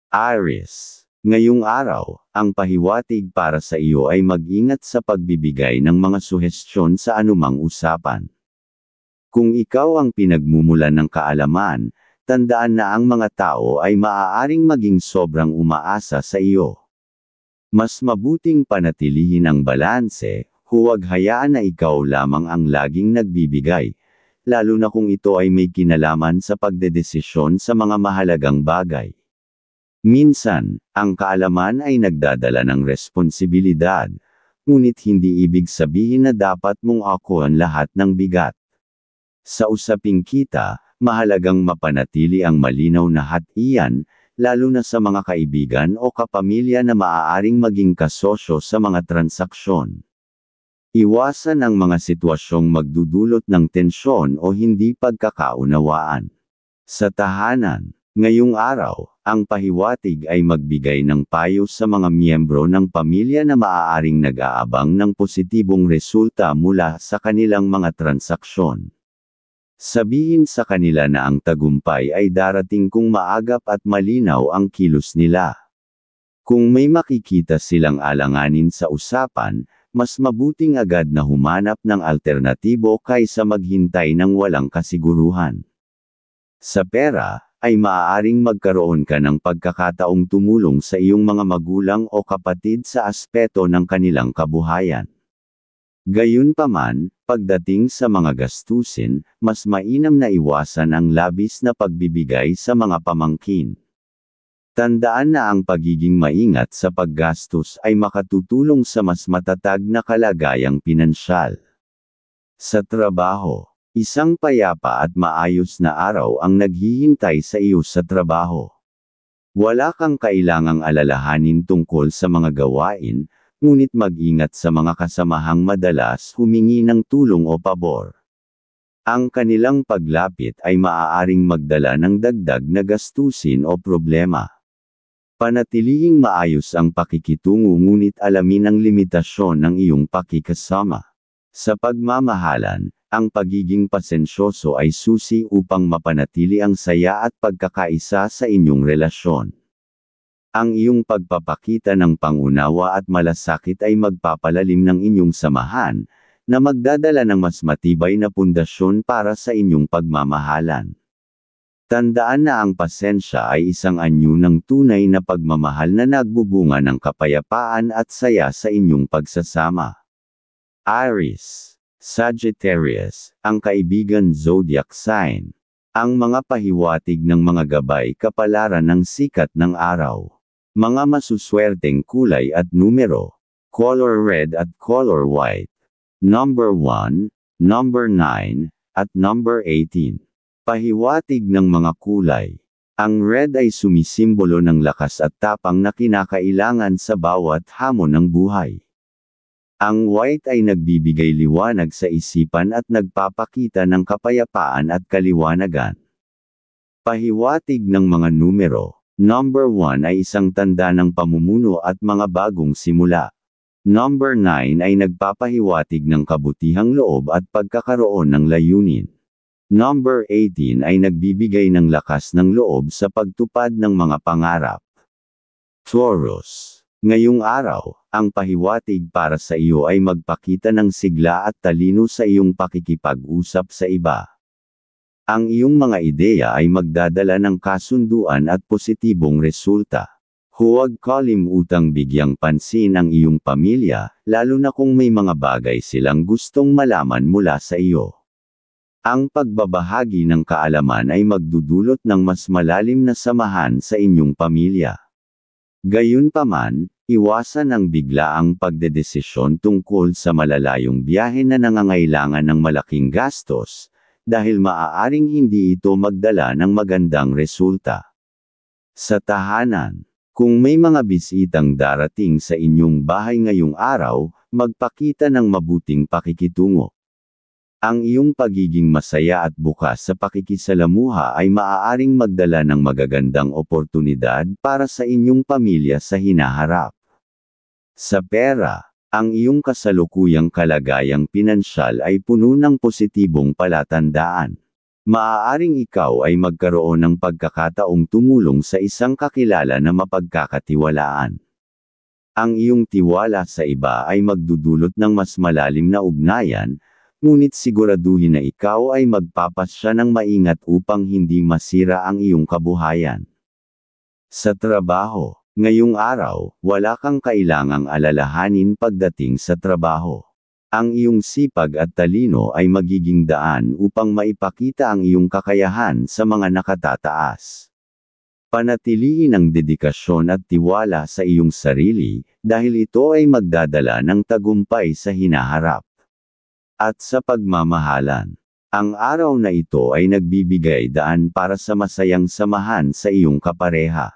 Aries. Ngayong araw, ang pahiwatig para sa iyo ay mag-ingat sa pagbibigay ng mga suhestyon sa anumang usapan. Kung ikaw ang pinagmumulan ng kaalaman, tandaan na ang mga tao ay maaaring maging sobrang umaasa sa iyo. Mas mabuting panatilihin ang balanse, huwag hayaan na ikaw lamang ang laging nagbibigay, lalo na kung ito ay may kinalaman sa pagdedesisyon sa mga mahalagang bagay. Minsan, ang kaalaman ay nagdadala ng responsibilidad, ngunit hindi ibig sabihin na dapat mong akuan lahat ng bigat. Sa usaping kita, mahalagang mapanatili ang malinaw na hatian, lalo na sa mga kaibigan o kapamilya na maaaring maging kasosyo sa mga transaksyon. Iwasan ang mga sitwasyong magdudulot ng tensyon o hindi pagkakaunawaan. Sa tahanan, ngayong araw, ang pahiwatig ay magbigay ng payo sa mga miyembro ng pamilya na maaaring nag-aabang ng positibong resulta mula sa kanilang mga transaksyon. Sabihin sa kanila na ang tagumpay ay darating kung maagap at malinaw ang kilos nila. Kung may makikita silang alanganin sa usapan, mas mabuting agad na humanap ng alternatibo kaysa maghintay ng walang kasiguruhan. Sa pera, ay maaaring magkaroon ka ng pagkakataong tumulong sa iyong mga magulang o kapatid sa aspeto ng kanilang kabuhayan. Gayunpaman, pagdating sa mga gastusin, mas mainam na iwasan ang labis na pagbibigay sa mga pamangkin. Tandaan na ang pagiging maingat sa paggastos ay makatutulong sa mas matatag na kalagayang pinansyal. Sa trabaho, isang payapa at maayos na araw ang naghihintay sa iyo sa trabaho. Wala kang kailangang alalahanin tungkol sa mga gawain, ngunit mag-ingat sa mga kasamahang madalas humingi ng tulong o pabor. Ang kanilang paglapit ay maaaring magdala ng dagdag na gastusin o problema. Panatilihing maayos ang pakikitungo ngunit alamin ang limitasyon ng iyong pakikasama. Sa pagmamahalan, ang pagiging pasensyoso ay susi upang mapanatili ang saya at pagkakaisa sa inyong relasyon. Ang iyong pagpapakita ng pangunawa at malasakit ay magpapalalim ng inyong samahan, na magdadala ng mas matibay na pundasyon para sa inyong pagmamahalan. Tandaan na ang pasensya ay isang anyo ng tunay na pagmamahal na nagbubunga ng kapayapaan at saya sa inyong pagsasama. Aries. Sagittarius, ang kaibigan zodiac sign. Ang mga pahiwatig ng mga gabay kapalaran ng sikat ng araw. Mga masuswerteng kulay at numero. Color red at color white. Number 1, number 9, at number 18. Pahiwatig ng mga kulay. Ang red ay sumisimbolo ng lakas at tapang na kinakailangan sa bawat hamon ng buhay. Ang white ay nagbibigay liwanag sa isipan at nagpapakita ng kapayapaan at kaliwanagan. Pahiwatig ng mga numero. Number 1 ay isang tanda ng pamumuno at mga bagong simula. Number 9 ay nagpapahiwatig ng kabutihang loob at pagkakaroon ng layunin. Number 18 ay nagbibigay ng lakas ng loob sa pagtupad ng mga pangarap. Taurus. Ngayong araw, ang pahiwatig para sa iyo ay magpakita ng sigla at talino sa iyong pakikipag-usap sa iba. Ang iyong mga ideya ay magdadala ng kasunduan at positibong resulta. Huwag kalimutang bigyang pansin ang iyong pamilya, lalo na kung may mga bagay silang gustong malaman mula sa iyo. Ang pagbabahagi ng kaalaman ay magdudulot ng mas malalim na samahan sa inyong pamilya. Gayunpaman, iwasan ang biglaang pagdedesisyon tungkol sa malalayong biyahe na nangangailangan ng malaking gastos, dahil maaaring hindi ito magdala ng magandang resulta. Sa tahanan, kung may mga bisitang darating sa inyong bahay ngayong araw, magpakita ng mabuting pakikitungo. Ang iyong pagiging masaya at bukas sa pakikisalamuha ay maaaring magdala ng magagandang oportunidad para sa inyong pamilya sa hinaharap. Sa pera, ang iyong kasalukuyang kalagayang pinansyal ay puno ng positibong palatandaan. Maaaring ikaw ay magkaroon ng pagkakataong tumulong sa isang kakilala na mapagkakatiwalaan. Ang iyong tiwala sa iba ay magdudulot ng mas malalim na ugnayan, ngunit siguraduhin na ikaw ay magpapasya ng maingat upang hindi masira ang iyong kabuhayan. Sa trabaho, ngayong araw, wala kang kailangang alalahanin pagdating sa trabaho. Ang iyong sipag at talino ay magiging daan upang maipakita ang iyong kakayahan sa mga nakatataas. Panatilihin ang dedikasyon at tiwala sa iyong sarili, dahil ito ay magdadala ng tagumpay sa hinaharap. At sa pagmamahalan, ang araw na ito ay nagbibigay daan para sa masayang samahan sa iyong kapareha.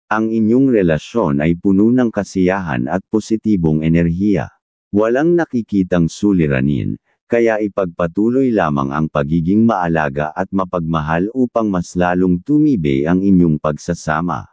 Ang inyong relasyon ay puno ng kasiyahan at positibong enerhiya. Walang nakikitang suliranin, kaya ipagpatuloy lamang ang pagiging maalaga at mapagmahal upang mas lalong tumibay ang inyong pagsasama.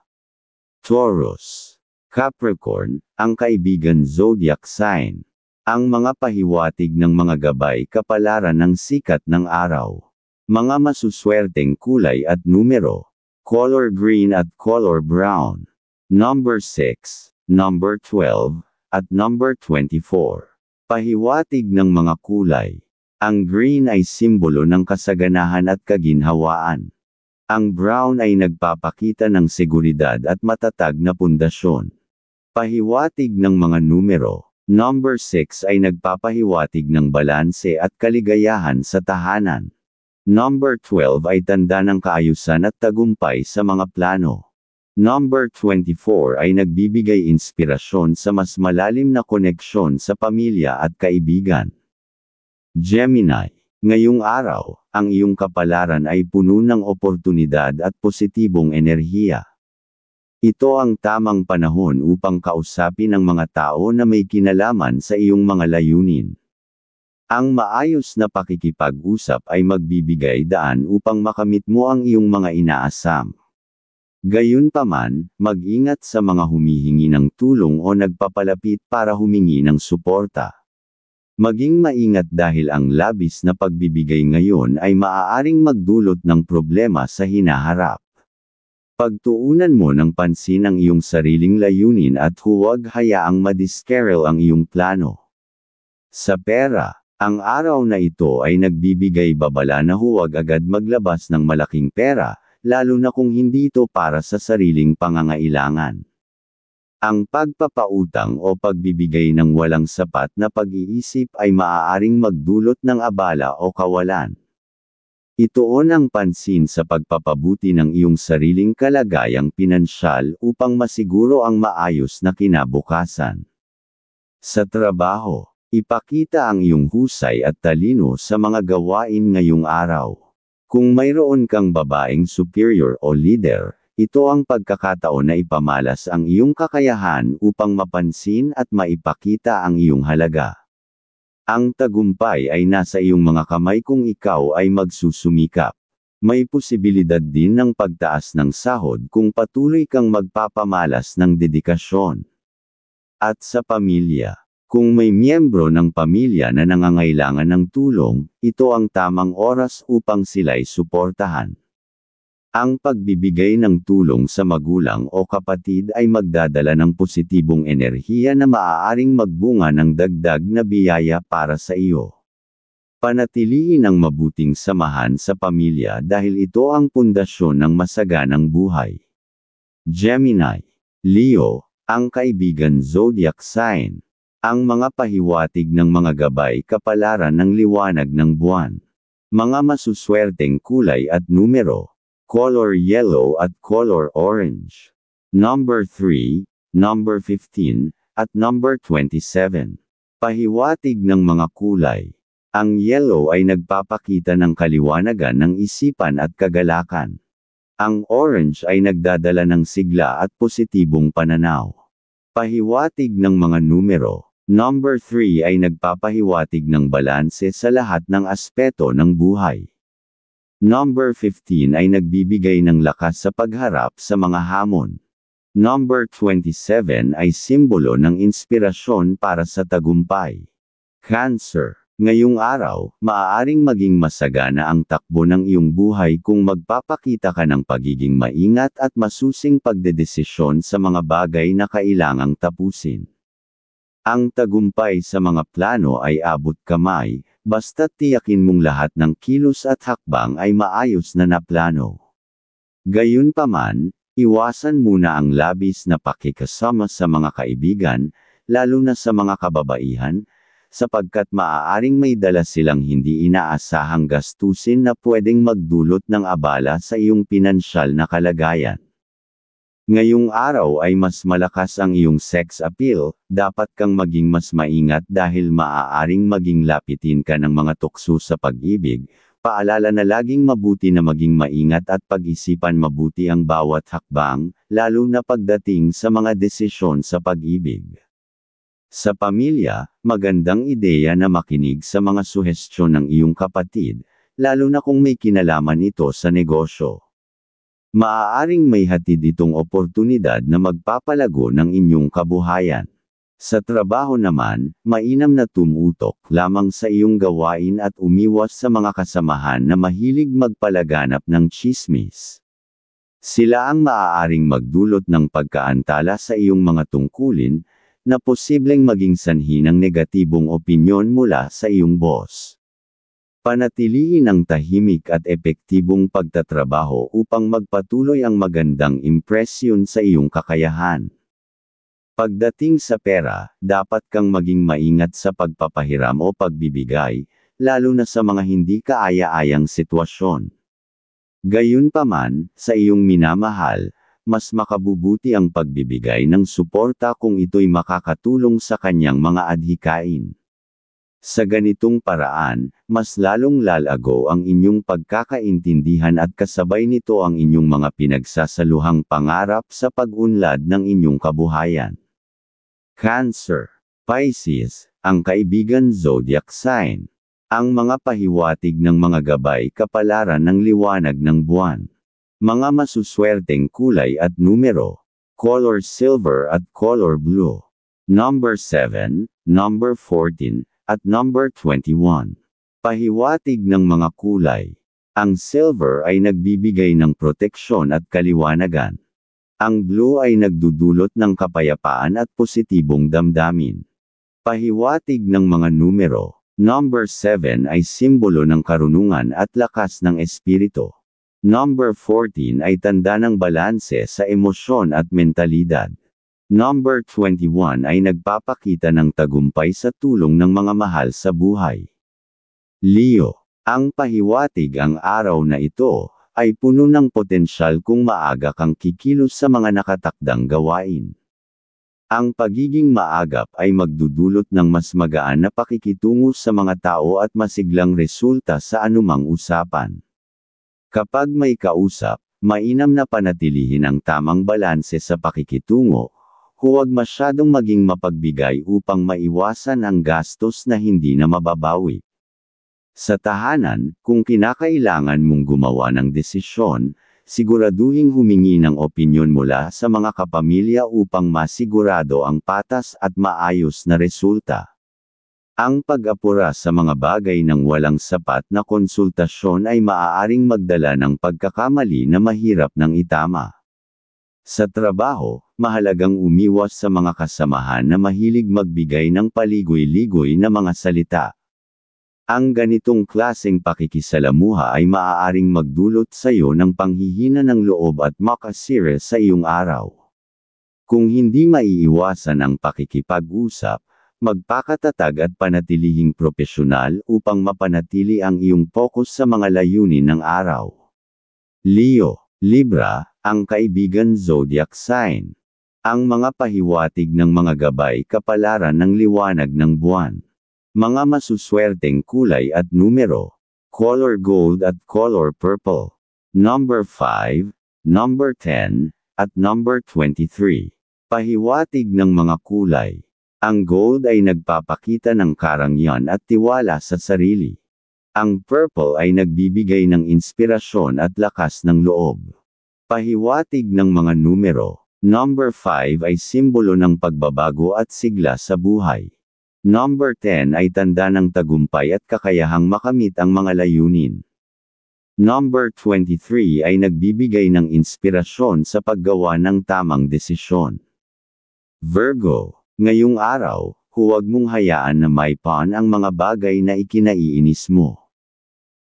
Taurus, Capricorn, ang kaibigan zodiac sign. Ang mga pahiwatig ng mga gabay kapalaran ng sikat ng araw. Mga masuswerteng kulay at numero. Color green at color brown. Number 6, number 12, at number 24. Pahiwatig ng mga kulay. Ang green ay simbolo ng kasaganahan at kaginhawaan. Ang brown ay nagpapakita ng seguridad at matatag na pundasyon. Pahiwatig ng mga numero. Number 6 ay nagpapahiwatig ng balanse at kaligayahan sa tahanan. Number 12 ay tanda ng kaayusan at tagumpay sa mga plano. Number 24 ay nagbibigay inspirasyon sa mas malalim na koneksyon sa pamilya at kaibigan. Gemini, ngayong araw, ang iyong kapalaran ay puno ng oportunidad at positibong enerhiya. Ito ang tamang panahon upang kausapin ang mga tao na may kinalaman sa iyong mga layunin. Ang maayos na pakikipag-usap ay magbibigay daan upang makamit mo ang iyong mga inaasam. Gayunpaman, mag-ingat sa mga humihingi ng tulong o nagpapalapit para humingi ng suporta. Maging maingat dahil ang labis na pagbibigay ngayon ay maaaring magdulot ng problema sa hinaharap. Pagtuunan mo ng pansin ang iyong sariling layunin at huwag hayaang madiskerel ang iyong plano. Sa pera, ang araw na ito ay nagbibigay babala na huwag agad maglabas ng malaking pera, lalo na kung hindi ito para sa sariling pangangailangan. Ang pagpapautang o pagbibigay ng walang sapat na pag-iisip ay maaaring magdulot ng abala o kawalan. Ituon ang pansin sa pagpapabuti ng iyong sariling kalagayang pinansyal upang masiguro ang maayos na kinabukasan. Sa trabaho, ipakita ang iyong husay at talino sa mga gawain ngayong araw. Kung mayroon kang babaeng superior o leader, ito ang pagkakataon na ipamalas ang iyong kakayahan upang mapansin at maipakita ang iyong halaga. Ang tagumpay ay nasa iyong mga kamay kung ikaw ay magsusumikap. May posibilidad din ng pagtaas ng sahod kung patuloy kang magpapamalas ng dedikasyon. At sa pamilya, kung may miyembro ng pamilya na nangangailangan ng tulong, ito ang tamang oras upang sila'y suportahan. Ang pagbibigay ng tulong sa magulang o kapatid ay magdadala ng positibong enerhiya na maaaring magbunga ng dagdag na biyaya para sa iyo. Panatilihin ang mabuting samahan sa pamilya dahil ito ang pundasyon ng masaganang buhay. Gemini, Leo, ang kaibigan zodiac sign. Ang mga pahiwatig ng mga gabay kapalaran ng liwanag ng buwan. Mga masuswerteng kulay at numero. Color yellow at color orange. Number 3, number 15, at number 27. Pahiwatig ng mga kulay. Ang yellow ay nagpapakita ng kaliwanagan ng isipan at kagalakan. Ang orange ay nagdadala ng sigla at positibong pananaw. Pahiwatig ng mga numero. Number 3 ay nagpapahiwatig ng balanse sa lahat ng aspeto ng buhay. Number 15 ay nagbibigay ng lakas sa pagharap sa mga hamon. Number 27 ay simbolo ng inspirasyon para sa tagumpay. Cancer, Ngayong araw, maaaring maging masagana ang takbo ng iyong buhay kung magpapakita ka ng pagiging maingat at masusing pagdedesisyon sa mga bagay na kailangang tapusin. Ang tagumpay sa mga plano ay abot kamay, basta't tiyakin mong lahat ng kilos at hakbang ay maayos na naplano. Gayunpaman, iwasan muna ang labis na pakikasama sa mga kaibigan, lalo na sa mga kababaihan, sapagkat maaaring may dala silang hindi inaasahang gastusin na pwedeng magdulot ng abala sa iyong pinansyal na kalagayan. Ngayong araw ay mas malakas ang iyong sex appeal, dapat kang maging mas maingat dahil maaaring maging lapitin ka ng mga tukso sa pag-ibig. Paalala na laging mabuti na maging maingat at pag-isipan mabuti ang bawat hakbang, lalo na pagdating sa mga desisyon sa pag-ibig. Sa pamilya, magandang ideya na makinig sa mga suhestyon ng iyong kapatid, lalo na kung may kinalaman ito sa negosyo. Maaaring may hatid itong oportunidad na magpapalago ng inyong kabuhayan. Sa trabaho naman, mainam na tumutok lamang sa iyong gawain at umiwas sa mga kasamahan na mahilig magpalaganap ng tsismis. Sila ang maaaring magdulot ng pagkaantala sa iyong mga tungkulin, na posibleng maging sanhi ng negatibong opinyon mula sa iyong boss. Panatilihin ang tahimik at epektibong pagtatrabaho upang magpatuloy ang magandang impresyon sa iyong kakayahan. Pagdating sa pera, dapat kang maging maingat sa pagpapahiram o pagbibigay, lalo na sa mga hindi kaaya-ayang sitwasyon. Gayunpaman, sa iyong minamahal, mas makabubuti ang pagbibigay ng suporta kung ito'y makakatulong sa kanyang mga adhikain. Sa ganitong paraan, mas lalong lalago ang inyong pagkakaintindihan at kasabay nito ang inyong mga pinagsasaluhang pangarap sa pag-unlad ng inyong kabuhayan. Cancer. Pisces, ang kaibigan zodiac sign. Ang mga pahiwatig ng mga gabay kapalaran ng liwanag ng buwan. Mga masuswerteng kulay at numero. Color silver at color blue. Number 7, number 14, at number 21. Pahiwatig ng mga kulay. Ang silver ay nagbibigay ng proteksyon at kaliwanagan. Ang blue ay nagdudulot ng kapayapaan at positibong damdamin. Pahiwatig ng mga numero. Number 7 ay simbolo ng karunungan at lakas ng espiritu. Number 14 ay tanda ng balanse sa emosyon at mentalidad. Number 21 ay nagpapakita ng tagumpay sa tulong ng mga mahal sa buhay. Leo. Ang pahiwatig ang araw na ito, ay puno ng potensyal kung maaga kang kikilos sa mga nakatakdang gawain. Ang pagiging maagap ay magdudulot ng mas magaan na pakikitungo sa mga tao at masiglang resulta sa anumang usapan. Kapag may kausap, mainam na panatilihin ang tamang balanse sa pakikitungo, huwag masyadong maging mapagbigay upang maiwasan ang gastos na hindi na mababawi. Sa tahanan, kung kinakailangan mong gumawa ng desisyon, siguraduhing humingi ng opinyon mula sa mga kapamilya upang masigurado ang patas at maayos na resulta. Ang pag-apura sa mga bagay ng walang sapat na konsultasyon ay maaaring magdala ng pagkakamali na mahirap ng itama. Sa trabaho, mahalagang umiwas sa mga kasamahan na mahilig magbigay ng paligoy-ligoy na mga salita. Ang ganitong klaseng pakikisalamuha ay maaaring magdulot sa iyo ng panghihina ng loob at makasira sa iyong araw. Kung hindi maiiwasan ang pakikipag-usap, magpakatatag at panatilihing propesyonal upang mapanatili ang iyong focus sa mga layunin ng araw. Leo, Libra, ang kaibigan zodiac sign. Ang mga pahiwatig ng mga gabay kapalaran ng liwanag ng buwan. Mga masuswerteng kulay at numero. Color gold at color purple. Number 5, number 10, at number 23. Pahiwatig ng mga kulay. Ang gold ay nagpapakita ng karangyaan at tiwala sa sarili. Ang purple ay nagbibigay ng inspirasyon at lakas ng loob. Pahiwatig ng mga numero. Number 5 ay simbolo ng pagbabago at sigla sa buhay. Number 10 ay tanda ng tagumpay at kakayahang makamit ang mga layunin. Number 23 ay nagbibigay ng inspirasyon sa paggawa ng tamang desisyon. Virgo, ngayong araw, huwag mong hayaan na maipan ang mga bagay na ikinaiinis mo.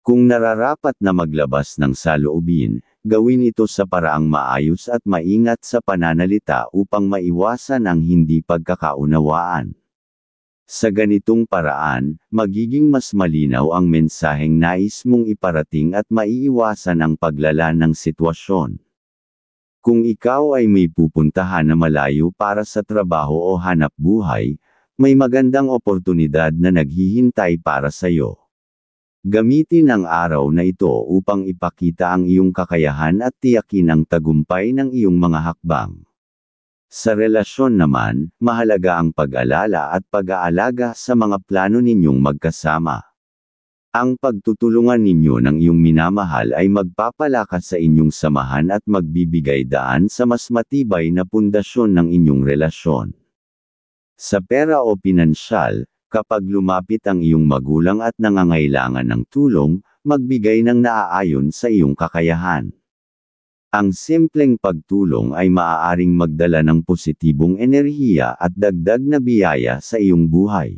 Kung nararapat na maglabas ng saloobin, gawin ito sa paraang maayos at maingat sa pananalita upang maiwasan ang hindi pagkakaunawaan. Sa ganitong paraan, magiging mas malinaw ang mensaheng nais mong iparating at maiiwasan ang paglala ng sitwasyon. Kung ikaw ay may pupuntahan na malayo para sa trabaho o hanap buhay, may magandang oportunidad na naghihintay para sa iyo. Gamitin ang araw na ito upang ipakita ang iyong kakayahan at tiyakin ang tagumpay ng iyong mga hakbang. Sa relasyon naman, mahalaga ang pag-alala at pag-aalaga sa mga plano ninyong magkasama. Ang pagtutulungan ninyo ng iyong minamahal ay magpapalakas sa inyong samahan at magbibigay daan sa mas matibay na pundasyon ng inyong relasyon. Sa pera o pinansyal, kapag lumapit ang iyong magulang at nangangailangan ng tulong, magbigay ng naaayon sa iyong kakayahan. Ang simpleng pagtulong ay maaaring magdala ng positibong enerhiya at dagdag na biyaya sa iyong buhay.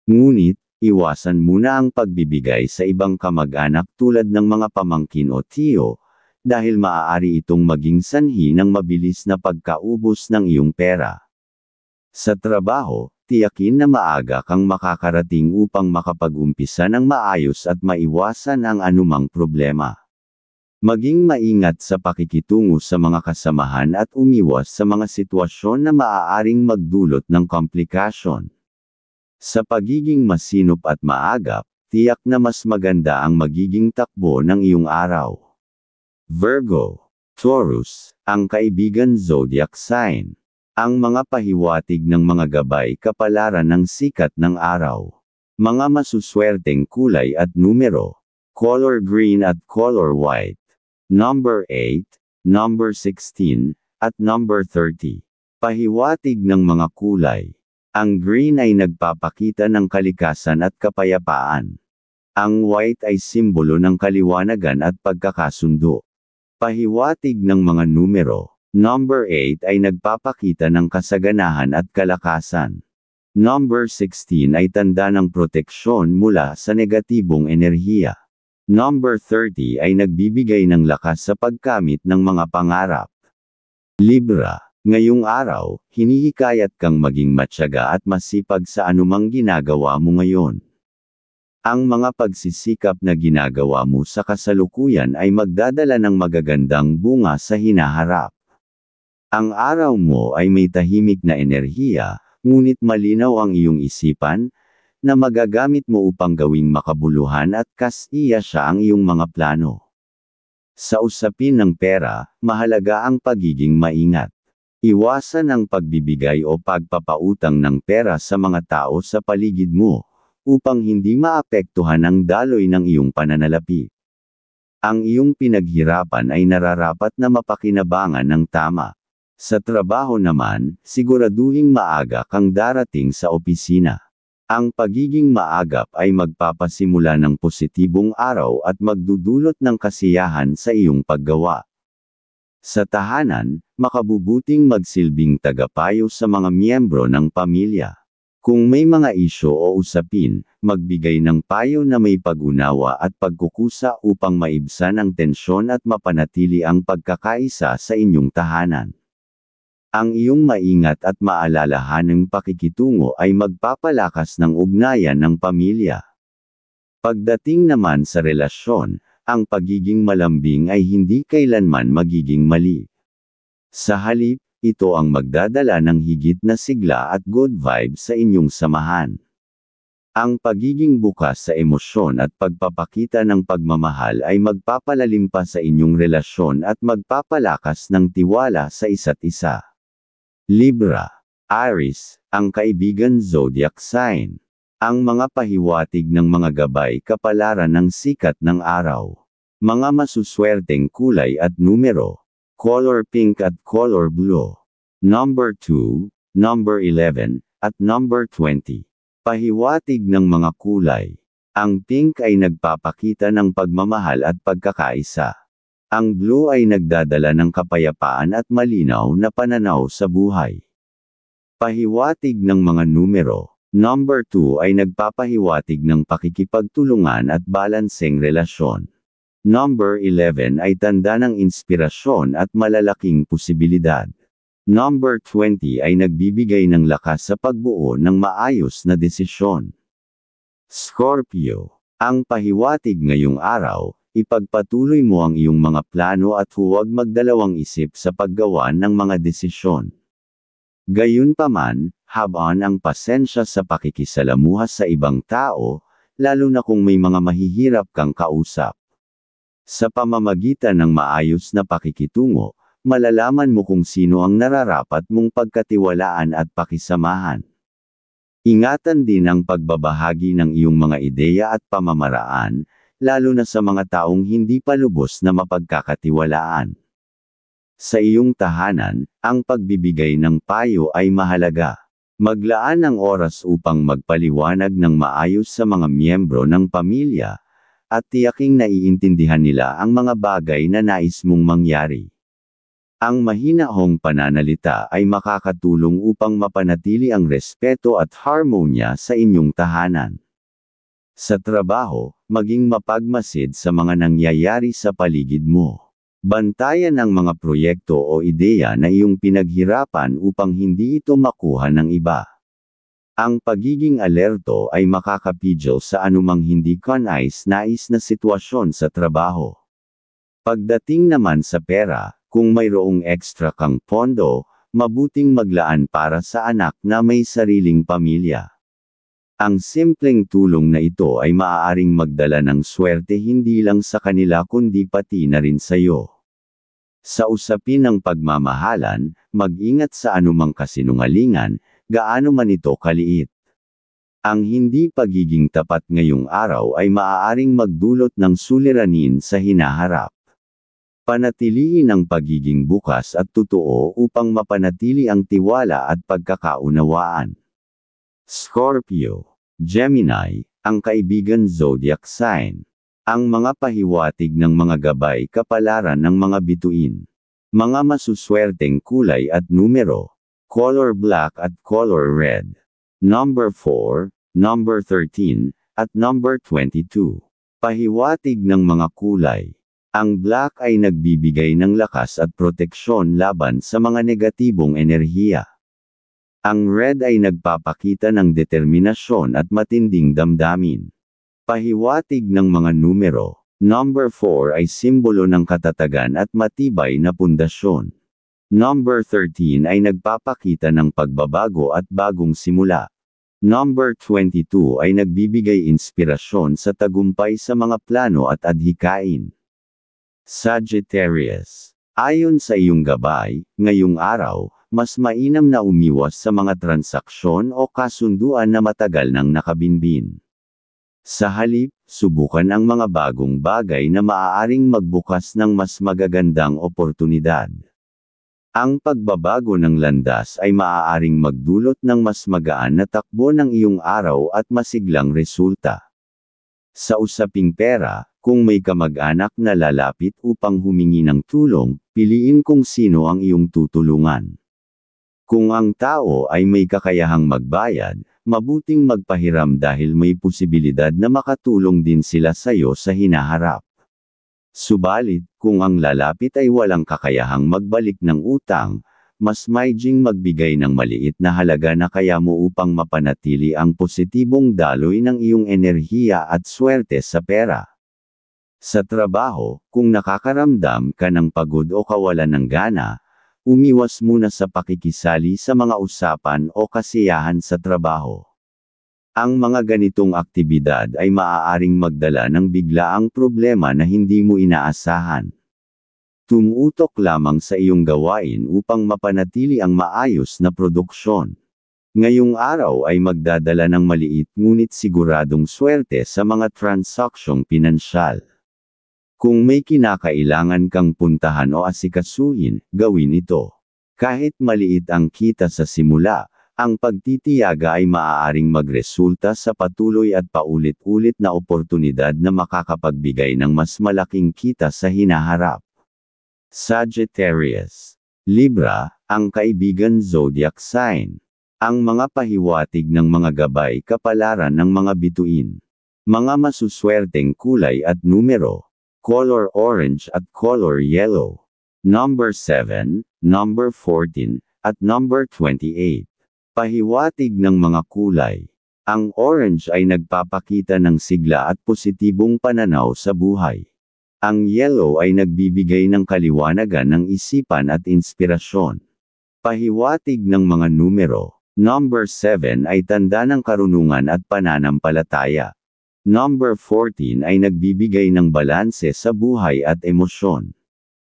Ngunit, iwasan muna ang pagbibigay sa ibang kamag-anak tulad ng mga pamangkin o tiyo, dahil maaari itong maging sanhi ng mabilis na pagkaubos ng iyong pera. Sa trabaho, tiyakin na maaga kang makakarating upang makapag-umpisa ng maayos at maiwasan ang anumang problema. Maging maingat sa pakikitungo sa mga kasamahan at umiwas sa mga sitwasyon na maaaring magdulot ng komplikasyon. Sa pagiging masinop at maagap, tiyak na mas maganda ang magiging takbo ng iyong araw. Virgo, Taurus, ang kaibigan zodiac sign. Ang mga pahiwatig ng mga gabay kapalaran ng sikat ng araw. Mga masuswerteng kulay at numero. Color green at color white. Number 8, number 16, at number 30. Pahiwatig ng mga kulay. Ang green ay nagpapakita ng kalikasan at kapayapaan. Ang white ay simbolo ng kaliwanagan at pagkakasundo. Pahiwatig ng mga numero. Number 8 ay nagpapakita ng kasaganahan at kalakasan. Number 16 ay tanda ng proteksyon mula sa negatibong enerhiya. Number 30 ay nagbibigay ng lakas sa pagkamit ng mga pangarap. Libra, ngayong araw, hinihikayat kang maging matyaga at masipag sa anumang ginagawa mo ngayon. Ang mga pagsisikap na ginagawa mo sa kasalukuyan ay magdadala ng magagandang bunga sa hinaharap. Ang araw mo ay may tahimik na enerhiya, ngunit malinaw ang iyong isipan, na magagamit mo upang gawing makabuluhan at kasiya siya ang iyong mga plano. Sa usapin ng pera, mahalaga ang pagiging maingat. Iwasan ang pagbibigay o pagpapautang ng pera sa mga tao sa paligid mo, upang hindi maapektuhan ang daloy ng iyong pananalapi. Ang iyong pinaghirapan ay nararapat na mapakinabangan ng tama. Sa trabaho naman, siguraduhing maaga kang darating sa opisina. Ang pagiging maagap ay magpapasimula ng positibong araw at magdudulot ng kasiyahan sa iyong paggawa. Sa tahanan, makabubuting magsilbing tagapayo sa mga miyembro ng pamilya. Kung may mga isyu o usapin, magbigay ng payo na may pag-unawa at pagkukusa upang maibsan ang tensyon at mapanatili ang pagkakaisa sa inyong tahanan. Ang iyong maingat at maalalahanang pakikitungo ay magpapalakas ng ugnayan ng pamilya. Pagdating naman sa relasyon, ang pagiging malambing ay hindi kailanman magiging mali. Sa halip, ito ang magdadala ng higit na sigla at good vibes sa inyong samahan. Ang pagiging bukas sa emosyon at pagpapakita ng pagmamahal ay magpapalalim pa sa inyong relasyon at magpapalakas ng tiwala sa isa't isa. Libra, Aries, ang kaibigan zodiac sign. Ang mga pahiwatig ng mga gabay kapalaran ng sikat ng araw. Mga masuswerteng kulay at numero. Color pink at color blue. Number 2, number 11, at number 20. Pahiwatig ng mga kulay. Ang pink ay nagpapakita ng pagmamahal at pagkakaisa. Ang blue ay nagdadala ng kapayapaan at malinaw na pananaw sa buhay. Pahiwatig ng mga numero. Number 2 ay nagpapahiwatig ng pakikipagtulungan at balanseng relasyon. Number 11 ay tanda ng inspirasyon at malalaking posibilidad. Number 20 ay nagbibigay ng lakas sa pagbuo ng maayos na desisyon. Scorpio. Ang pahiwatig ngayong araw, ipagpatuloy mo ang iyong mga plano at huwag magdalawang isip sa paggawa ng mga desisyon. Gayunpaman, habaan ang pasensya sa pakikisalamuha sa ibang tao, lalo na kung may mga mahihirap kang kausap. Sa pamamagitan ng maayos na pakikitungo, malalaman mo kung sino ang nararapat mong pagkatiwalaan at pakisamahan. Ingatan din ang pagbabahagi ng iyong mga ideya at pamamaraan, lalo na sa mga taong hindi pa lubos na mapagkakatiwalaan. Sa iyong tahanan, ang pagbibigay ng payo ay mahalaga. Maglaan ng oras upang magpaliwanag ng maayos sa mga miyembro ng pamilya, at tiyaking naiintindihan nila ang mga bagay na nais mong mangyari. Ang mahinahong pananalita ay makakatulong upang mapanatili ang respeto at harmonya sa inyong tahanan. Sa trabaho, maging mapagmasid sa mga nangyayari sa paligid mo. Bantayan ang mga proyekto o ideya na iyong pinaghirapan upang hindi ito makuha ng iba. Ang pagiging alerto ay makakapigil sa anumang hindi kanais-nais na sitwasyon sa trabaho. Pagdating naman sa pera, kung mayroong ekstra kang pondo, mabuting maglaan para sa anak na may sariling pamilya. Ang simpleng tulong na ito ay maaaring magdala ng swerte hindi lang sa kanila kundi pati na rin sa iyo. Sa usapin ng pagmamahalan, mag-ingat sa anumang kasinungalingan, gaano man ito kaliit. Ang hindi pagiging tapat ngayong araw ay maaaring magdulot ng suliranin sa hinaharap. Panatilihin ang pagiging bukas at totoo upang mapanatili ang tiwala at pagkakaunawaan. Scorpio. Gemini, ang kaibigan zodiac sign. Ang mga pahiwatig ng mga gabay kapalaran ng mga bituin. Mga masuswerteng kulay at numero. Color black at color red. Number 4, number 13, at number 22. Pahiwatig ng mga kulay. Ang black ay nagbibigay ng lakas at proteksyon laban sa mga negatibong enerhiya. Ang red ay nagpapakita ng determinasyon at matinding damdamin. Pahiwatig ng mga numero. Number 4 ay simbolo ng katatagan at matibay na pundasyon. Number 13 ay nagpapakita ng pagbabago at bagong simula. Number 22 ay nagbibigay inspirasyon sa tagumpay sa mga plano at adhikain. Sagittarius. Ayon sa iyong gabay, ngayong araw, mas mainam na umiwas sa mga transaksyon o kasunduan na matagal nang nakabinbin. Sa halip, subukan ang mga bagong bagay na maaaring magbukas ng mas magagandang oportunidad. Ang pagbabago ng landas ay maaaring magdulot ng mas magaan na takbo ng iyong araw at masiglang resulta. Sa usaping pera, kung may kamag-anak na lalapit upang humingi ng tulong, piliin kung sino ang iyong tutulungan. Kung ang tao ay may kakayahang magbayad, mabuting magpahiram dahil may posibilidad na makatulong din sila sa iyo sa hinaharap. Subalit, kung ang lalapit ay walang kakayahang magbalik ng utang, mas maiging magbigay ng maliit na halaga na kaya mo upang mapanatili ang positibong daloy ng iyong enerhiya at swerte sa pera. Sa trabaho, kung nakakaramdam ka ng pagod o kawalan ng gana, umiwas muna sa pakikisali sa mga usapan o kasiyahan sa trabaho. Ang mga ganitong aktibidad ay maaaring magdala ng biglaang problema na hindi mo inaasahan. Tumutok lamang sa iyong gawain upang mapanatili ang maayos na produksyon. Ngayong araw ay magdadala ng maliit ngunit siguradong swerte sa mga transaksyong pinansyal. Kung may kinakailangan kang puntahan o asikasuhin, gawin ito. Kahit maliit ang kita sa simula, ang pagtitiyaga ay maaaring magresulta sa patuloy at paulit-ulit na oportunidad na makakapagbigay ng mas malaking kita sa hinaharap. Sagittarius. Libra, ang kaibigan zodiac sign. Ang mga pahiwatig ng mga gabay kapalaran ng mga bituin. Mga masuswerteng kulay at numero. Color orange at color yellow. Number 7, number 14, at number 28. Pahiwatig ng mga kulay. Ang orange ay nagpapakita ng sigla at positibong pananaw sa buhay. Ang yellow ay nagbibigay ng kaliwanagan ng isipan at inspirasyon. Pahiwatig ng mga numero. Number 7 ay tanda ng karunungan at pananampalataya. Number 14 ay nagbibigay ng balanse sa buhay at emosyon.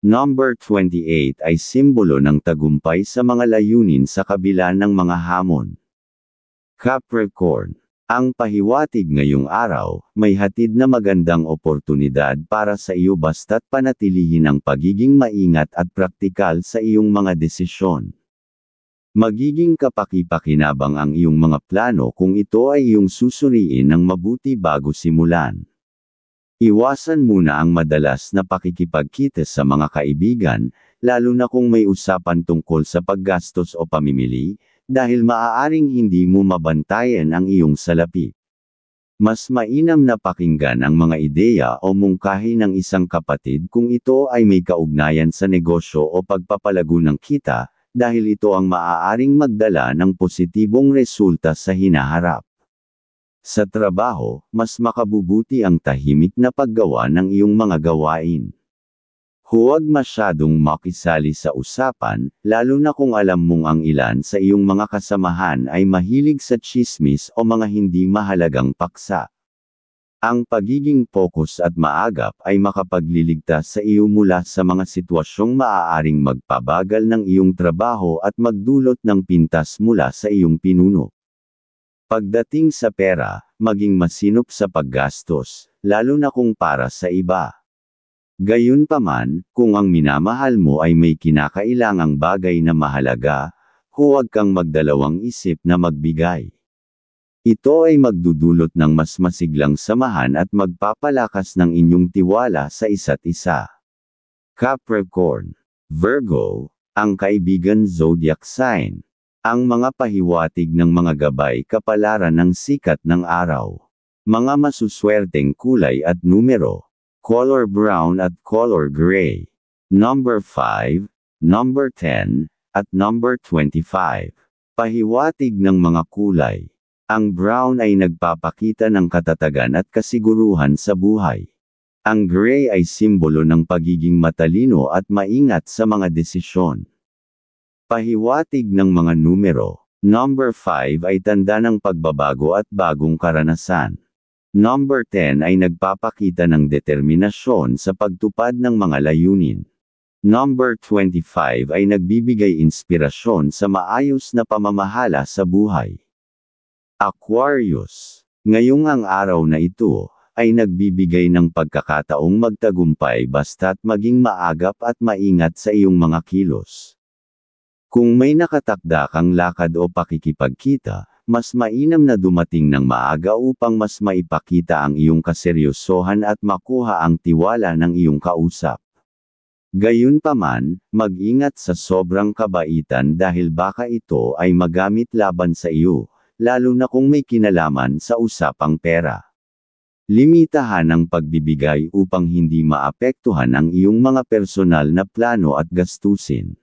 Number 28 ay simbolo ng tagumpay sa mga layunin sa kabila ng mga hamon. Capricorn. Ang pahiwatig ngayong araw, may hatid na magandang oportunidad para sa iyo basta't panatilihin ang pagiging maingat at praktikal sa iyong mga desisyon. Magiging kapaki-pakinabang ang iyong mga plano kung ito ay iyong susuriin ng mabuti bago simulan. Iwasan muna ang madalas na pakikipagkita sa mga kaibigan, lalo na kung may usapan tungkol sa paggastos o pamimili, dahil maaaring hindi mo mabantayan ang iyong salapi. Mas mainam na pakinggan ang mga ideya o mungkahi ng isang kapatid kung ito ay may kaugnayan sa negosyo o pagpapalago ng kita, dahil ito ang maaaring magdala ng positibong resulta sa hinaharap. Sa trabaho, mas makabubuti ang tahimik na paggawa ng iyong mga gawain. Huwag masyadong makisali sa usapan, lalo na kung alam mong ang ilan sa iyong mga kasamahan ay mahilig sa tsismis o mga hindi mahalagang paksa. Ang pagiging focus at maagap ay makapagliligtas sa iyo mula sa mga sitwasyong maaaring magpabagal ng iyong trabaho at magdulot ng pintas mula sa iyong pinuno. Pagdating sa pera, maging masinop sa paggastos, lalo na kung para sa iba. Gayunpaman, kung ang minamahal mo ay may kinakailangang bagay na mahalaga, huwag kang magdalawang isip na magbigay. Ito ay magdudulot ng mas masiglang samahan at magpapalakas ng inyong tiwala sa isa't isa. Capricorn. Virgo, ang kaibigan zodiac sign. Ang mga pahiwatig ng mga gabay kapalaran ng sikat ng araw. Mga masuswerteng kulay at numero. Color brown at color gray. Number 5, number 10, at number 25. Pahiwatig ng mga kulay. Ang brown ay nagpapakita ng katatagan at kasiguruhan sa buhay. Ang gray ay simbolo ng pagiging matalino at maingat sa mga desisyon. Pahiwatig ng mga numero. Number 5 ay tanda ng pagbabago at bagong karanasan. Number 10 ay nagpapakita ng determinasyon sa pagtupad ng mga layunin. Number 25 ay nagbibigay inspirasyon sa maayos na pamamahala sa buhay. Aquarius. Ngayong ang araw na ito, ay nagbibigay ng pagkakataong magtagumpay basta't maging maagap at maingat sa iyong mga kilos. Kung may nakatakda kang lakad o pakikipagkita, mas mainam na dumating ng maaga upang mas maipakita ang iyong kaseryosohan at makuha ang tiwala ng iyong kausap. Gayunpaman, mag-ingat sa sobrang kabaitan dahil baka ito ay magamit laban sa iyo, lalo na kung may kinalaman sa usapang pera. Limitahan ang pagbibigay upang hindi maapektuhan ang iyong mga personal na plano at gastusin.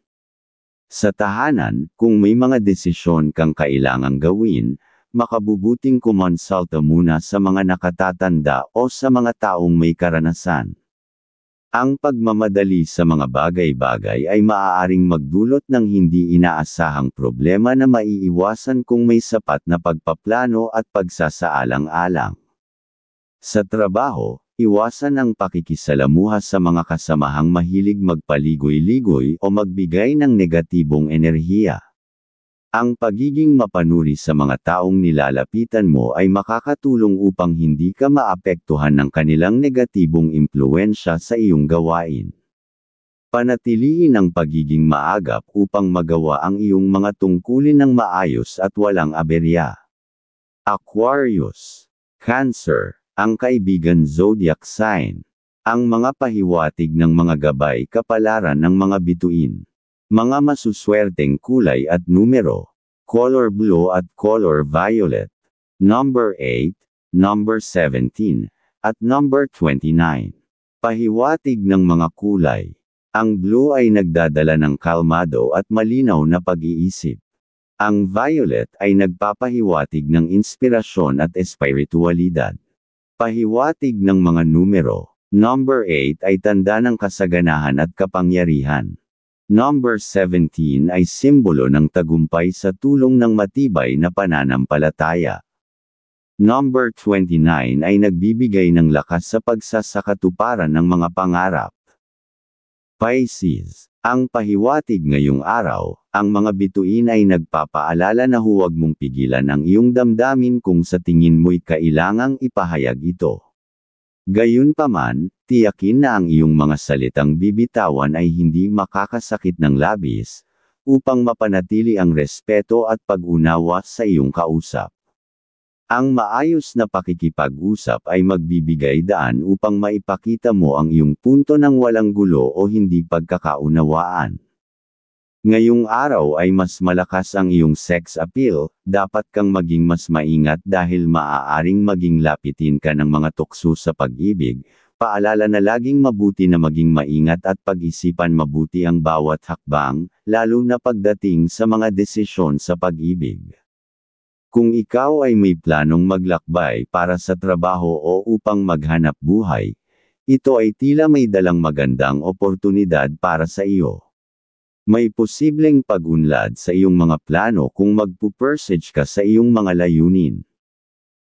Sa tahanan, kung may mga desisyon kang kailangang gawin, makabubuting kumonsulta muna sa mga nakatatanda o sa mga taong may karanasan. Ang pagmamadali sa mga bagay-bagay ay maaaring magdulot ng hindi inaasahang problema na maiiwasan kung may sapat na pagpaplano at pagsasaalang-alang. Sa trabaho, iwasan ang pakikisalamuha sa mga kasamahang mahilig magpaligoy-ligoy o magbigay ng negatibong enerhiya. Ang pagiging mapanuri sa mga taong nilalapitan mo ay makakatulong upang hindi ka maapektuhan ng kanilang negatibong impluwensya sa iyong gawain. Panatilihin ang pagiging maagap upang magawa ang iyong mga tungkulin ng maayos at walang aberya. Aquarius. Cancer, ang kaibigan zodiac sign. Ang mga pahiwatig ng mga gabay kapalaran ng mga bituin. Mga masuswerteng kulay at numero. Color blue at color violet. Number 8, number 17, at number 29. Pahiwatig ng mga kulay. Ang blue ay nagdadala ng kalmado at malinaw na pag-iisip. Ang violet ay nagpapahiwatig ng inspirasyon at espiritualidad. Pahiwatig ng mga numero. Number 8 ay tanda ng kasaganahan at kapangyarihan. Number 17 ay simbolo ng tagumpay sa tulong ng matibay na pananampalataya. Number 29 ay nagbibigay ng lakas sa pagsasakatuparan ng mga pangarap. Pisces, ang pahiwatig ngayong araw, ang mga bituin ay nagpapaalala na huwag mong pigilan ang iyong damdamin kung sa tingin mo'y kailangang ipahayag ito. Gayunpaman, tiyakin na ang iyong mga salitang bibitawan ay hindi makakasakit ng labis, upang mapanatili ang respeto at pag-unawa sa iyong kausap. Ang maayos na pakikipag-usap ay magbibigay daan upang maipakita mo ang iyong punto ng walang gulo o hindi pagkakaunawaan. Ngayong araw ay mas malakas ang iyong sex appeal, dapat kang maging mas maingat dahil maaaring maging lapitin ka ng mga tukso sa pag-ibig. Paalala na laging mabuti na maging maingat at pag-isipan mabuti ang bawat hakbang, lalo na pagdating sa mga desisyon sa pag-ibig. Kung ikaw ay may planong maglakbay para sa trabaho o upang maghanap buhay, ito ay tila may dalang magandang oportunidad para sa iyo. May posibleng pag-unlad sa iyong mga plano kung magpupursige ka sa iyong mga layunin.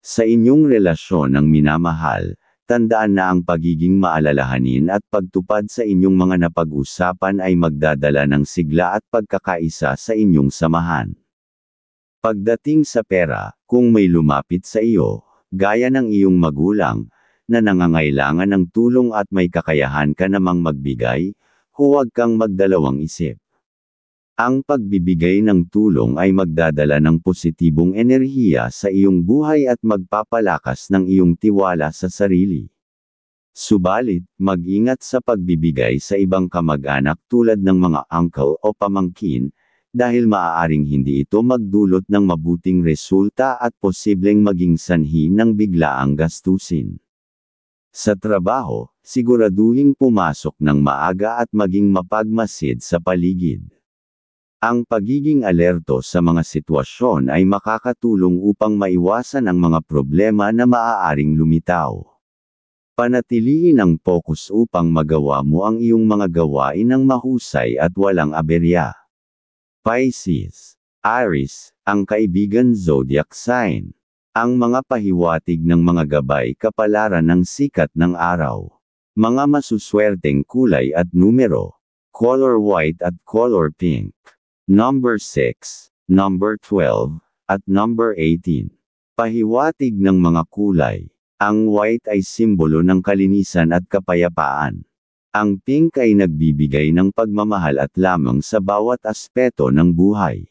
Sa inyong relasyon ng minamahal, tandaan na ang pagiging maalalahanin at pagtupad sa inyong mga napag-usapan ay magdadala ng sigla at pagkakaisa sa inyong samahan. Pagdating sa pera, kung may lumapit sa iyo, gaya ng iyong magulang, na nangangailangan ng tulong at may kakayahan ka namang magbigay, huwag kang magdalawang isip. Ang pagbibigay ng tulong ay magdadala ng positibong enerhiya sa iyong buhay at magpapalakas ng iyong tiwala sa sarili. Subalit, mag-ingat sa pagbibigay sa ibang kamag-anak tulad ng mga uncle o pamangkin, dahil maaaring hindi ito magdulot ng mabuting resulta at posibleng maging sanhi ng biglaang gastusin. Sa trabaho, siguraduhing pumasok ng maaga at maging mapagmasid sa paligid. Ang pagiging alerto sa mga sitwasyon ay makakatulong upang maiwasan ang mga problema na maaaring lumitaw. Panatilihin ang focus upang magawa mo ang iyong mga gawain ng mahusay at walang aberya. Pisces, Aries, ang kaibigan zodiac sign. Ang mga pahiwatig ng mga gabay kapalaran ng sikat ng araw. Mga masuswerteng kulay at numero. Color white at color pink. Number 6, number 12, at number 18. Pahiwatig ng mga kulay. Ang white ay simbolo ng kalinisan at kapayapaan. Ang pink ay nagbibigay ng pagmamahal at lamang sa bawat aspeto ng buhay.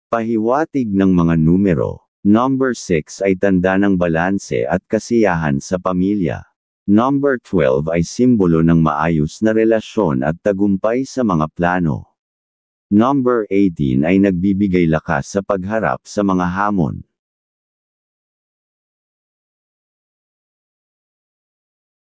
Pahiwatig ng mga numero. Number 6 ay tanda ng balanse at kasiyahan sa pamilya. Number 12 ay simbolo ng maayos na relasyon at tagumpay sa mga plano. Number 18 ay nagbibigay lakas sa pagharap sa mga hamon.